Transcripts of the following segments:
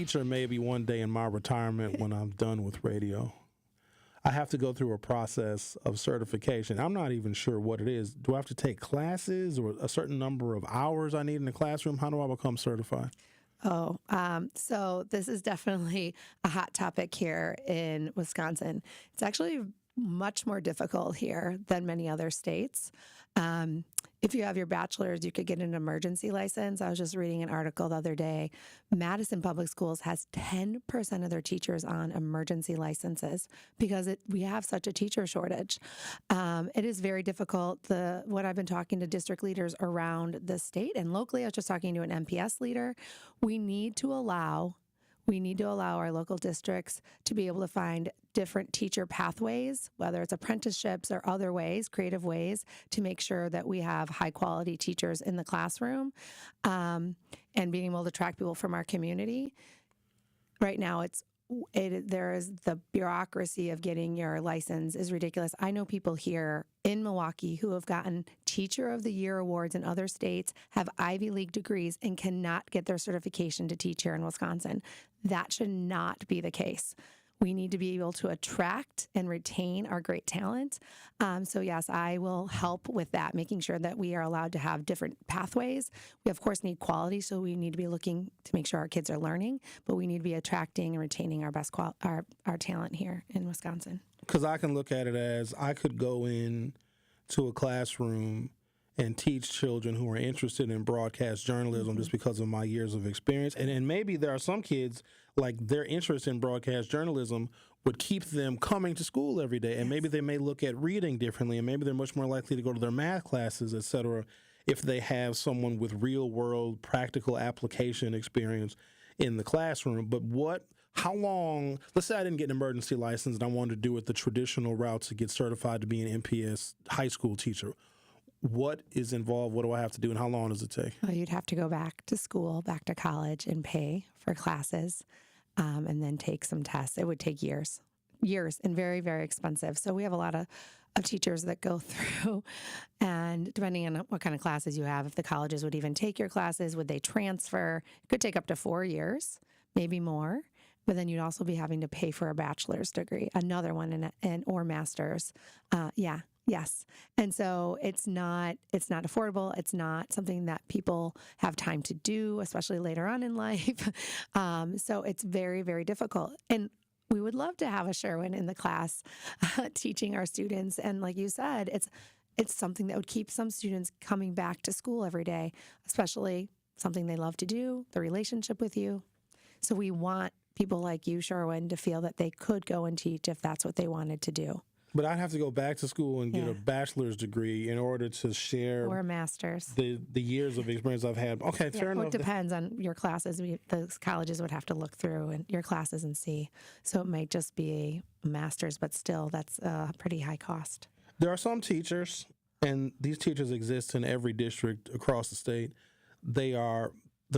Teacher maybe one day in my retirement when I'm done with radio. I have to go through a process of certification. I'm not even sure what it is. Do I have to take classes or a certain number of hours I need in the classroom? How do I become certified? So this is definitely a hot topic here in Wisconsin. It's actually much more difficult here than many other states. If you have your bachelor's, you could get an emergency license. I was just reading an article the other day. Madison Public Schools has 10% of their teachers on emergency licenses because we have such a teacher shortage. It is very difficult. What I've been talking to district leaders around the state and locally, I was just talking to an MPS leader. We need to allow our local districts to be able to find different teacher pathways, whether it's apprenticeships or other ways, creative ways, to make sure that we have high quality teachers in the classroom, and being able to attract people from our community. Right now, there is the bureaucracy of getting your license is ridiculous. I know people here in Milwaukee who have gotten Teacher of the Year awards in other states, have Ivy League degrees, and cannot get their certification to teach here in Wisconsin. That should not be the case. We need to be able to attract and retain our great talent. So yes, I will help with that, making sure that we are allowed to have different pathways. We, of course, need quality, so we need to be looking to make sure our kids are learning, but we need to be attracting and retaining our best our talent here in Wisconsin. Because I can look at it as I could go in to a classroom and teach children who are interested in broadcast journalism just because of my years of experience. And maybe there are some kids, like their interest in broadcast journalism would keep them coming to school every day. And maybe they may look at reading differently, and maybe they're much more likely to go to their math classes, et cetera, if they have someone with real world practical application experience in the classroom. But how long, let's say I didn't get an emergency license and I wanted to do it the traditional route to get certified to be an MPS high school teacher. What is involved? What do I have to do, and how long does it take? Well, you'd have to go back to school, back to college, and pay for classes, and then take some tests. It would take years, and very, very expensive. So we have a lot of teachers that go through, and depending on what kind of classes you have, if the colleges would even take your classes, would they transfer? It could take up to 4 years, maybe more. But then you'd also be having to pay for a bachelor's degree, another one, or master's. Yes. And so it's not affordable. It's not something that people have time to do, especially later on in life. So it's very, very difficult. And we would love to have a Sherwin in the class teaching our students. And like you said, it's something that would keep some students coming back to school every day, especially something they love to do, the relationship with you. So we want people like you, Sherwin, to feel that they could go and teach if that's what they wanted to do. But I'd have to go back to school and get a bachelor's degree in order to share or a master's. The years of experience I've had. Okay, fair enough. It depends on your classes. The colleges would have to look through and your classes and see. So it might just be a master's, but still, that's a pretty high cost. There are some teachers, and these teachers exist in every district across the state. They're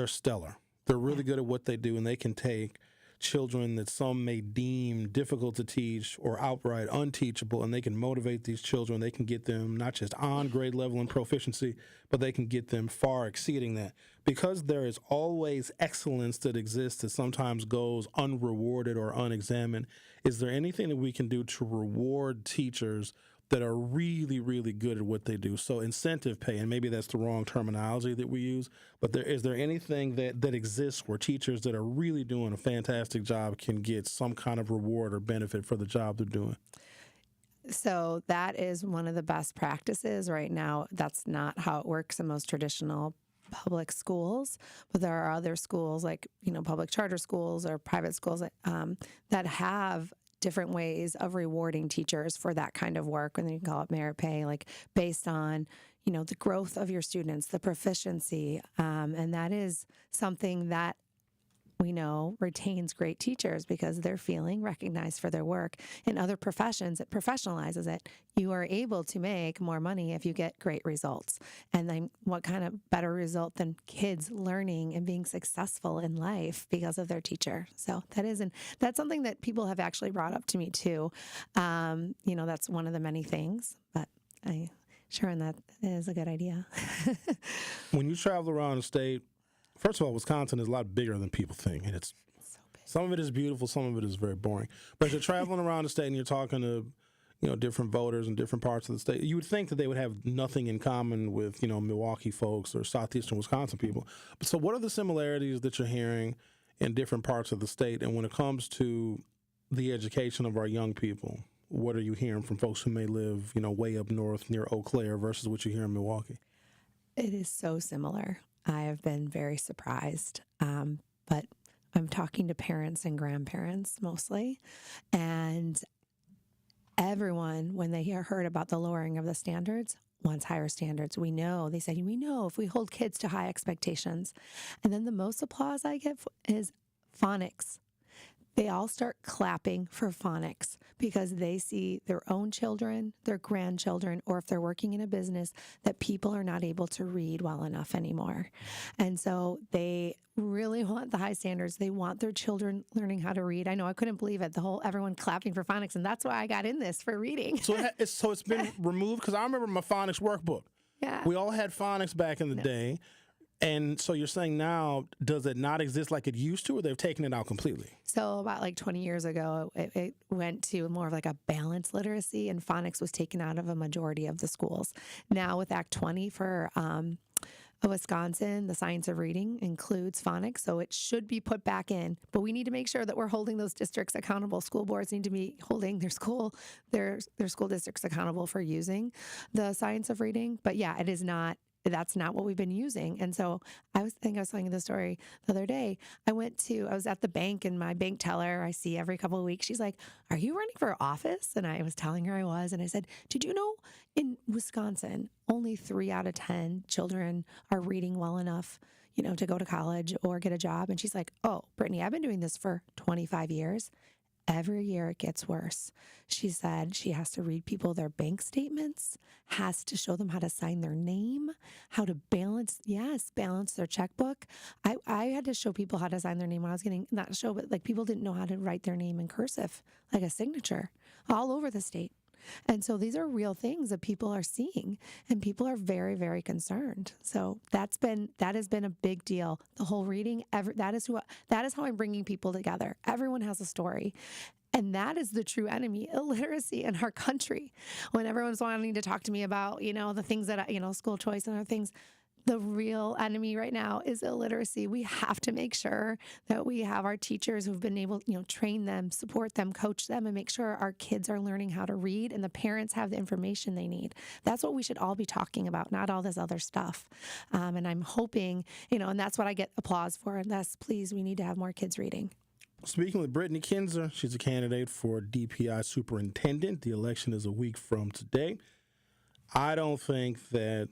stellar. They're really good at what they do, and they can take children that some may deem difficult to teach or outright unteachable, and they can motivate these children. They can get them not just on grade level and proficiency, but they can get them far exceeding that. Because there is always excellence that exists that sometimes goes unrewarded or unexamined, is there anything that we can do to reward teachers that are really, really good at what they do? So incentive pay, and maybe that's the wrong terminology that we use, but is there anything that exists where teachers that are really doing a fantastic job can get some kind of reward or benefit for the job they're doing? So that is one of the best practices right now. That's not how it works in most traditional public schools, but there are other schools like, public charter schools or private schools that have different ways of rewarding teachers for that kind of work, and then you can call it merit pay, like based on, the growth of your students, the proficiency, and that is something that we know retains great teachers because they're feeling recognized for their work. In other professions, it professionalizes it. You are able to make more money if you get great results. And then what kind of better result than kids learning and being successful in life because of their teacher? So that's something that people have actually brought up to me too. That's one of the many things, but Sherwin, that is a good idea. When you travel around the state, first of all, Wisconsin is a lot bigger than people think, and it's Some of it is beautiful, some of it is very boring. But as you're traveling around the state and you're talking to, different voters in different parts of the state, you would think that they would have nothing in common with, Milwaukee folks or southeastern Wisconsin people. So what are the similarities that you're hearing in different parts of the state? And when it comes to the education of our young people, what are you hearing from folks who may live, way up north near Eau Claire versus what you hear in Milwaukee? It is so similar. I have been very surprised, but I'm talking to parents and grandparents mostly, and everyone, when they heard about the lowering of the standards, wants higher standards. We know if we hold kids to high expectations. And then the most applause I get is phonics. They all start clapping for phonics because they see their own children, their grandchildren, or if they're working in a business, that people are not able to read well enough anymore. And so they really want the high standards. They want their children learning how to read. I know, I couldn't believe it, everyone clapping for phonics, and that's why I got in this, for reading. So it's been removed? Because I remember my phonics workbook. Yeah. We all had phonics back in the day. And so you're saying now, does it not exist like it used to, or they've taken it out completely? So about 20 years ago, it went to more of a balanced literacy, and phonics was taken out of a majority of the schools. Now with Act 20 for Wisconsin, the science of reading includes phonics, so it should be put back in. But we need to make sure that we're holding those districts accountable. School boards need to be holding their school districts accountable for using the science of reading. But yeah, that's not what we've been using. And so I was telling you the story the other day. I was at the bank, and my bank teller I see every couple of weeks, she's like, "Are you running for office?" And I was telling her I was. And I said, "Did you know in Wisconsin, only 3 out of 10 children are reading well enough, to go to college or get a job?" And she's like, "Oh, Brittany, I've been doing this for 25 years. Every year it gets worse." She said she has to read people their bank statements, has to show them how to sign their name, how to balance their checkbook. I had to show people how to sign their name when I was but people didn't know how to write their name in cursive, like a signature, all over the state. And so these are real things that people are seeing, and people are very, very concerned. So that has been a big deal. The whole reading, that is how I'm bringing people together. Everyone has a story. And that is the true enemy, illiteracy in our country. When everyone's wanting to talk to me about, the things that, school choice and other things, the real enemy right now is illiteracy. We have to make sure that we have our teachers who've been able, train them, support them, coach them, and make sure our kids are learning how to read and the parents have the information they need. That's what we should all be talking about, not all this other stuff. And I'm hoping, and that's what I get applause for. And that's, please, we need to have more kids reading. Speaking with Brittany Kinser, she's a candidate for DPI superintendent. The election is a week from today. I don't think that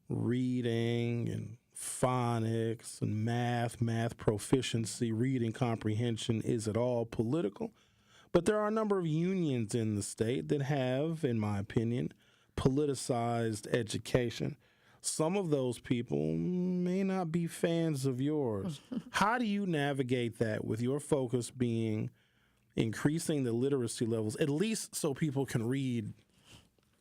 reading and phonics and math proficiency, reading comprehension is at all political. But there are a number of unions in the state that have, in my opinion, politicized education. Some of those people may not be fans of yours. How do you navigate that, with your focus being increasing the literacy levels, at least so people can read?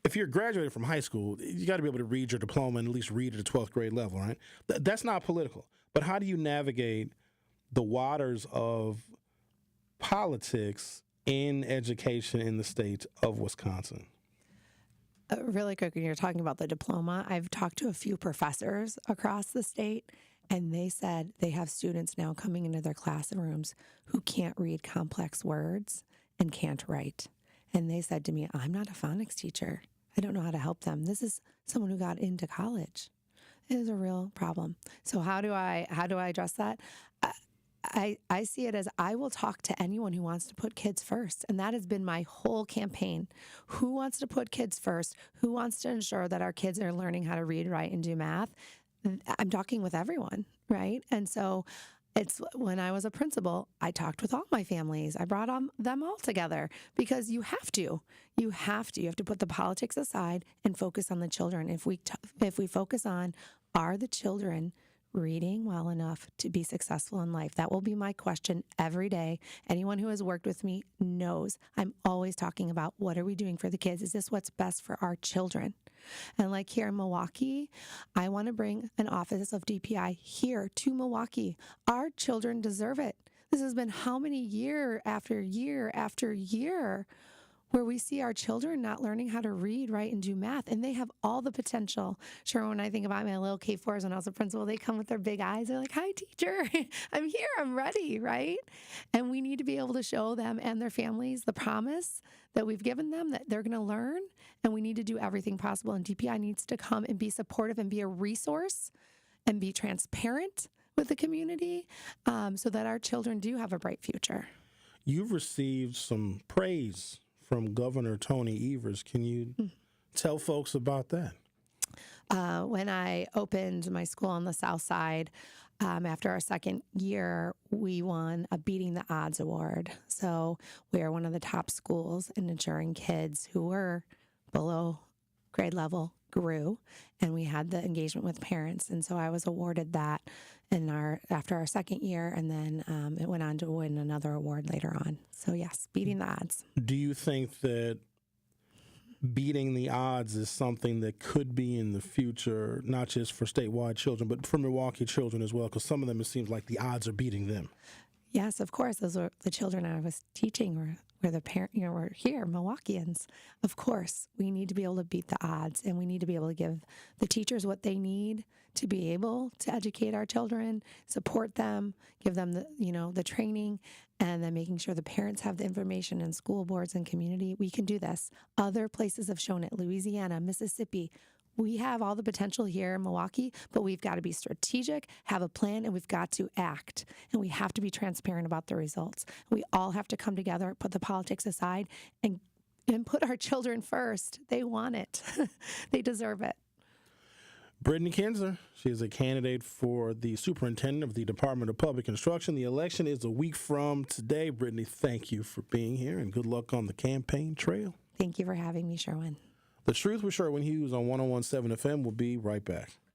If you're graduating from high school, you got to be able to read your diploma and at least read at a 12th grade level, right? That's not political. But how do you navigate the waters of politics in education in the state of Wisconsin? Really quick, when you're talking about the diploma, I've talked to a few professors across the state, and they said they have students now coming into their classrooms who can't read complex words and can't write. And they said to me, "I'm not a phonics teacher. I don't know how to help them." This is someone who got into college. It is a real problem. So how do I address that? I see it as, I will talk to anyone who wants to put kids first. And that has been my whole campaign. Who wants to put kids first? Who wants to ensure that our kids are learning how to read, write, and do math? I'm talking with everyone, right? And so it's, when I was a principal, I talked with all my families. I brought them all together, because you have to put the politics aside and focus on the children. If we focus on, are the children reading well enough to be successful in life? That will be my question every day. Anyone who has worked with me knows I'm always talking about, what are we doing for the kids? Is this what's best for our children? And like here in Milwaukee, I want to bring an office of DPI here to Milwaukee. Our children deserve it. This has been how many year after year after year where we see our children not learning how to read, write, and do math, and they have all the potential. Sure, when I think about my little K4s when I was a principal, they come with their big eyes. They're like, "Hi, teacher. I'm here. I'm ready," right? And we need to be able to show them and their families the promise that we've given them that they're going to learn, and we need to do everything possible. And DPI needs to come and be supportive and be a resource and be transparent with the community so that our children do have a bright future. You've received some praise from Governor Tony Evers. Can you tell folks about that? When I opened my school on the South Side, after our second year, we won a Beating the Odds award. So we are one of the top schools in ensuring kids who were below grade level grew, and we had the engagement with parents. And so I was awarded that after our second year, and then it went on to win another award later on. So yes, beating the odds. Do you think that beating the odds is something that could be in the future, not just for statewide children, but for Milwaukee children as well? Because some of them, it seems like the odds are beating them. Yes, of course. Those were the children I was teaching were the parent, we're here, Milwaukeeans. Of course, we need to be able to beat the odds, and we need to be able to give the teachers what they need to be able to educate our children, support them, give them the training, and then making sure the parents have the information and school boards and community. We can do this. Other places have shown it. Louisiana, Mississippi. We have all the potential here in Milwaukee, but we've got to be strategic, have a plan, and we've got to act. And we have to be transparent about the results. We all have to come together, put the politics aside, and put our children first. They want it. They deserve it. Brittany Kinser, she is a candidate for the superintendent of the Department of Public Instruction. The election is a week from today. Brittany, thank you for being here, and good luck on the campaign trail. Thank you for having me, Sherwin. The Truth with Sherwin Hughes on 101.7 FM will be right back.